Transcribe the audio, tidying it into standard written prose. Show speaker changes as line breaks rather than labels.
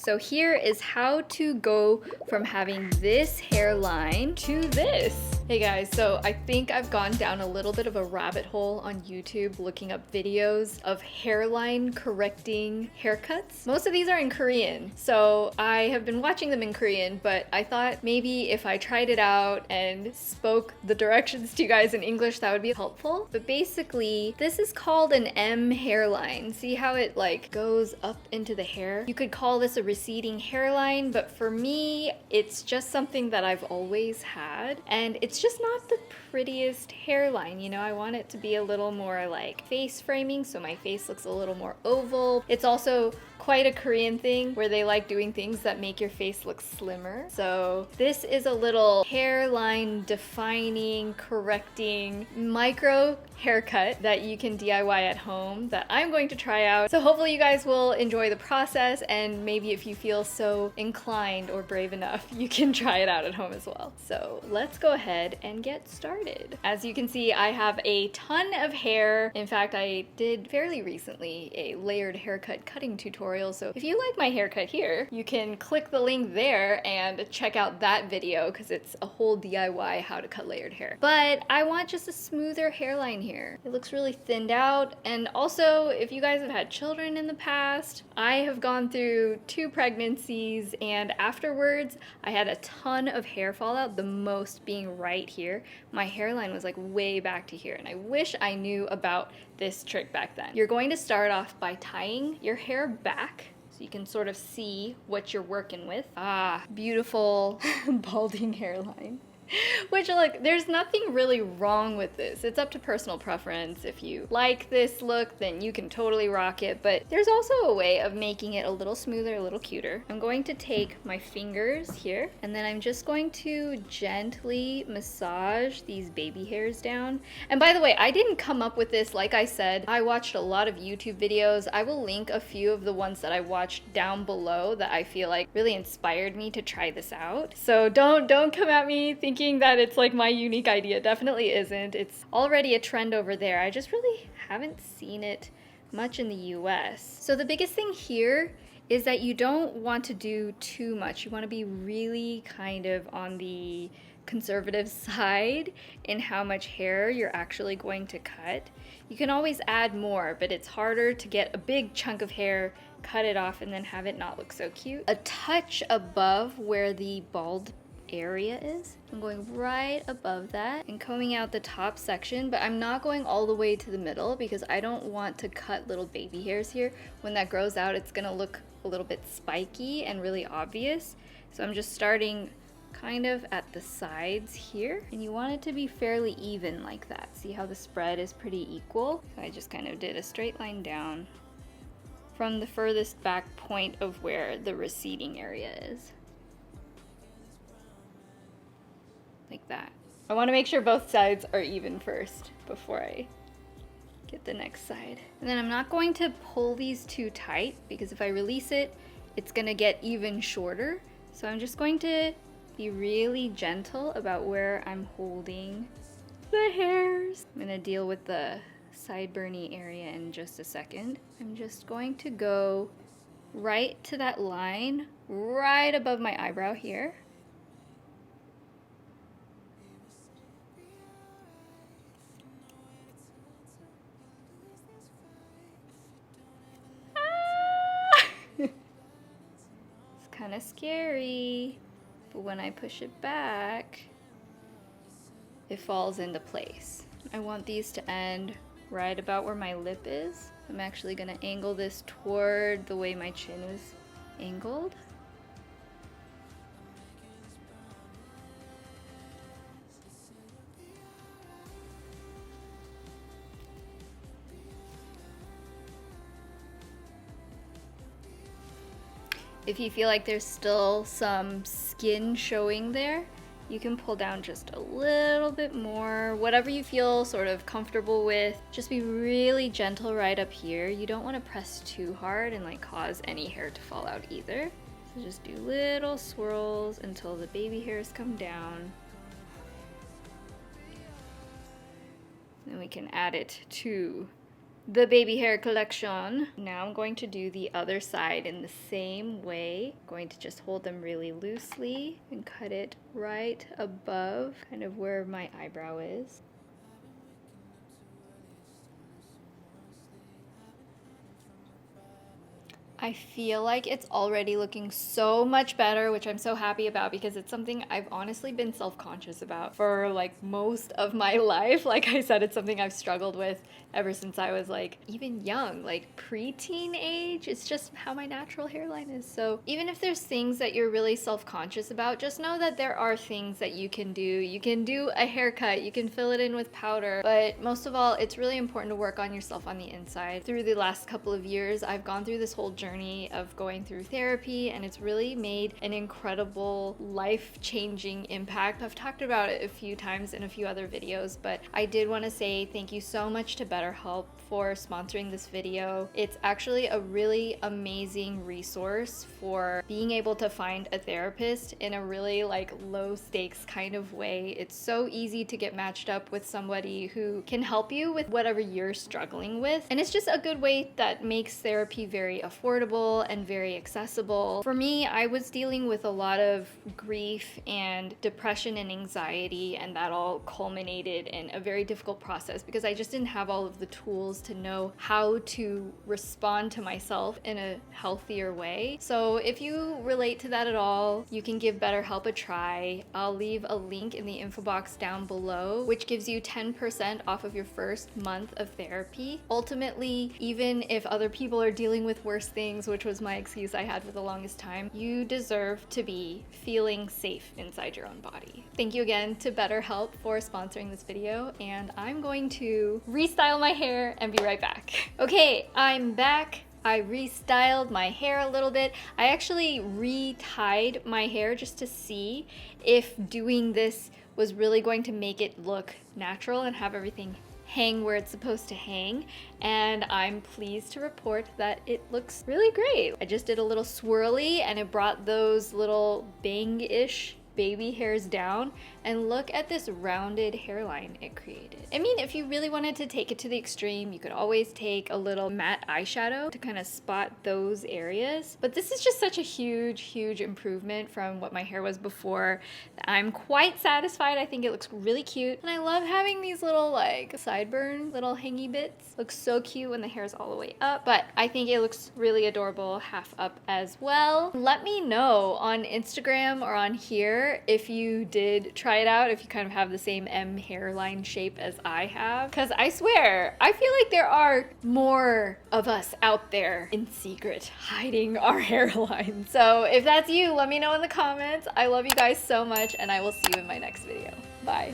So here is how to go from having this hairline to this. Hey guys, so I think I've gone down a little bit of a rabbit hole on YouTube looking up videos of hairline correcting haircuts. Most of these are in Korean, so I have been watching them in Korean, but I thought maybe if I tried it out and spoke the directions to you guys in English, that would be helpful. But basically, this is called an M hairline. See how it like goes up into the hair? You could call this a receding hairline, but for me, it's just something that I've always had, and it's just not the prettiest hairline, you know? I want it to be a little more like face framing, so my face looks a little more oval. It's also quite a Korean thing where they like doing things that make your face look slimmer. So this is a little hairline defining, correcting, micro haircut that you can DIY at home that I'm going to try out. So hopefully you guys will enjoy the process, and maybe if you feel so inclined or brave enough, you can try it out at home as well. So let's go ahead and get started. As you can see, I have a ton of hair. In fact, I did fairly recently a layered haircut cutting tutorial. So if you like my haircut here, you can click the link there and check out that video because it's a whole DIY how to cut layered hair. But I want just a smoother hairline here. It looks really thinned out. And also, if you guys have had children in the past, I have gone through 2 pregnancies, and afterwards I had a ton of hair fallout, the most being right here. My hairline was like way back to here, and I wish I knew about this trick back then. You're going to start off by tying your hair back so you can sort of see what you're working with. Ah, beautiful balding hairline. Which, look, there's nothing really wrong with this. It's up to personal preference. If you like this look, then you can totally rock it. But there's also a way of making it a little smoother, a little cuter. I'm going to take my fingers here, and then I'm just going to gently massage these baby hairs down. And by the way, I didn't come up with this. Like I said, I watched a lot of YouTube videos. I will link a few of the ones that I watched down below that I feel like really inspired me to try this out. So don't come at me thinking that it's like my unique idea. Definitely isn't. It's already a trend over there. I just really haven't seen it much in the US. So the biggest thing here is that you don't want to do too much. You want to be really kind of on the conservative side in how much hair you're actually going to cut. You can always add more, but it's harder to get a big chunk of hair, cut it off, and then have it not look so cute. A touch above where the bald area is. I'm going right above that and combing out the top section, but I'm not going all the way to the middle because I don't want to cut little baby hairs here. When that grows out, it's gonna look a little bit spiky and really obvious. So I'm just starting kind of at the sides here, and you want it to be fairly even like that. See how the spread is pretty equal? So I just kind of did a straight line down from the furthest back point of where the receding area is. Like that. I want to make sure both sides are even first before I get the next side. And then I'm not going to pull these too tight because if I release it, it's gonna get even shorter. So I'm just going to be really gentle about where I'm holding the hairs. I'm gonna deal with the sideburny area in just a second. I'm just going to go right to that line right above my eyebrow here. Kind of scary, but when I push it back, it falls into place. I want these to end right about where my lip is. I'm actually gonna angle this toward the way my chin is angled. If you feel like there's still some skin showing there, you can pull down just a little bit more, whatever you feel sort of comfortable with. Just be really gentle right up here. You don't want to press too hard and like cause any hair to fall out either. So just do little swirls until the baby hairs come down. Then we can add it to the baby hair collection. Now I'm going to do the other side in the same way. I'm going to just hold them really loosely and cut it right above kind of where my eyebrow is. I feel like it's already looking so much better, which I'm so happy about because it's something I've honestly been self-conscious about for like most of my life. Like I said, it's something I've struggled with ever since I was like even young, like preteen age. It's just how my natural hairline is. So even if there's things that you're really self-conscious about, just know that there are things that you can do. You can do a haircut, you can fill it in with powder, but most of all, it's really important to work on yourself on the inside. Through the last couple of years, I've gone through this whole journey of going through therapy, and it's really made an incredible life-changing impact. I've talked about it a few times in a few other videos, but I did want to say thank you so much to BetterHelp for sponsoring this video. It's actually a really amazing resource for being able to find a therapist in a really like low stakes kind of way. It's so easy to get matched up with somebody who can help you with whatever you're struggling with, and it's just a good way that makes therapy very affordable and very accessible. For me, I was dealing with a lot of grief and depression and anxiety, and that all culminated in a very difficult process because I just didn't have all of the tools to know how to respond to myself in a healthier way. So if you relate to that at all, you can give BetterHelp a try. I'll leave a link in the info box down below, which gives you 10% off of your first month of therapy. Ultimately, even if other people are dealing with worse things, which was my excuse I had for the longest time, you deserve to be feeling safe inside your own body. Thank you again to BetterHelp for sponsoring this video, and I'm going to restyle my hair and be right back. Okay, I'm back. I restyled my hair a little bit. I actually re-tied my hair just to see if doing this was really going to make it look natural and have everything hang where it's supposed to hang, and I'm pleased to report that it looks really great. I just did a little swirly and it brought those little bang-ish baby hairs down, and look at this rounded hairline it created. I mean, if you really wanted to take it to the extreme, you could always take a little matte eyeshadow to kind of spot those areas, but this is just such a huge improvement from what my hair was before. I'm quite satisfied. I think it looks really cute, and I love having these little like sideburn little hangy bits. Looks so cute when the hair's all the way up, but I think it looks really adorable half up as well. Let me know on Instagram or on here if you did try it out, if you kind of have the same M hairline shape as I have, because I swear I feel like there are more of us out there in secret hiding our hairline. So if that's you, let me know in the comments. I love you guys so much, and I will see you in my next video. Bye.